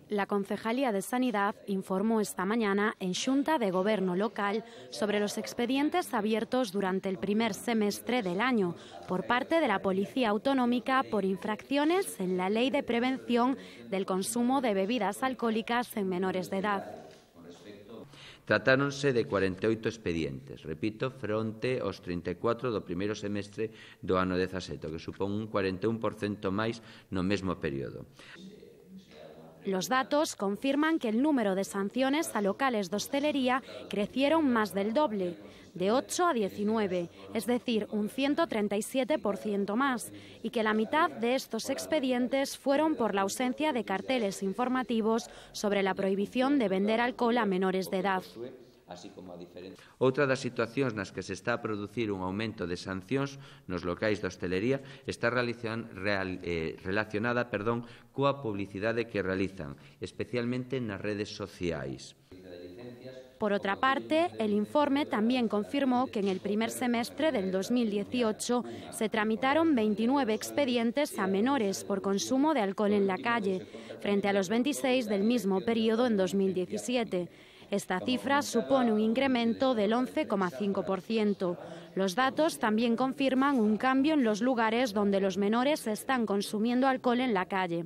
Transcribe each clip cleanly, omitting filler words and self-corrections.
La Concejalía de Sanidad informó esta mañana en Xunta de Gobierno local sobre los expedientes abiertos durante el primer semestre del año por parte de la Policía Autonómica por infracciones en la Ley de Prevención del Consumo de Bebidas Alcohólicas en menores de edad. Tratáronse de 48 expedientes, repito, fronte aos 34 do primeiro semestre do ano 17, que supón un 41% máis no mesmo período. Los datos confirman que el número de sanciones a locales de hostelería crecieron más del doble, de 8 a 19, es decir, un 137% más, y que la mitad de estos expedientes fueron por la ausencia de carteles informativos sobre la prohibición de vender alcohol a menores de edad. Outra das situacións nas que se está a producir un aumento de sancións nos locais de hostelería está relacionada coa publicidade que realizan, especialmente nas redes sociais. Por otra parte, el informe también confirmó que en el primer semestre del 2018 se tramitaron 29 expedientes a menores por consumo de alcohol en la calle, frente a los 26 del mismo periodo en 2017. Esta cifra supone un incremento del 11,5%. Los datos también confirman un cambio en los lugares donde los menores están consumiendo alcohol en la calle.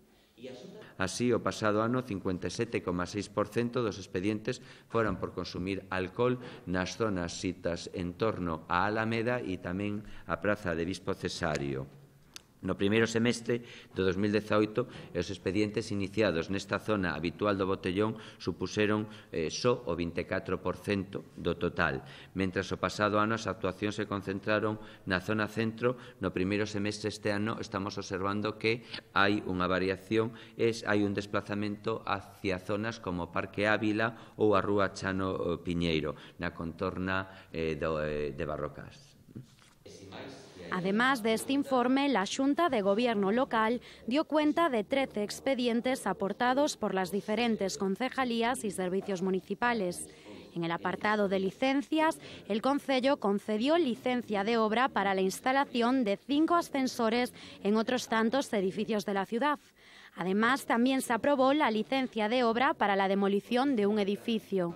Así, o pasado ano, 57,6% dos expedientes foran por consumir alcohol nas zonas sitas en torno á Alameda e tamén a Praza de Bispo Cesario. No primeiro semestre do 2018, os expedientes iniciados nesta zona habitual do Botellón supuseron só o 24% do total, mentras o pasado ano as actuacións se concentraron na zona centro. No primeiro semestre este ano estamos observando que hai unha variación, hai un desplazamento hacia zonas como Parque Ávila ou a Rúa Chano Piñeiro, na contorna de Barrocas. Además de este informe, la Xunta de Gobierno local dio cuenta de 13 expedientes aportados por las diferentes concejalías y servicios municipales. En el apartado de licencias, el Concello concedió licencia de obra para la instalación de 5 ascensores en otros tantos edificios de la ciudad. Además, también se aprobó la licencia de obra para la demolición de un edificio.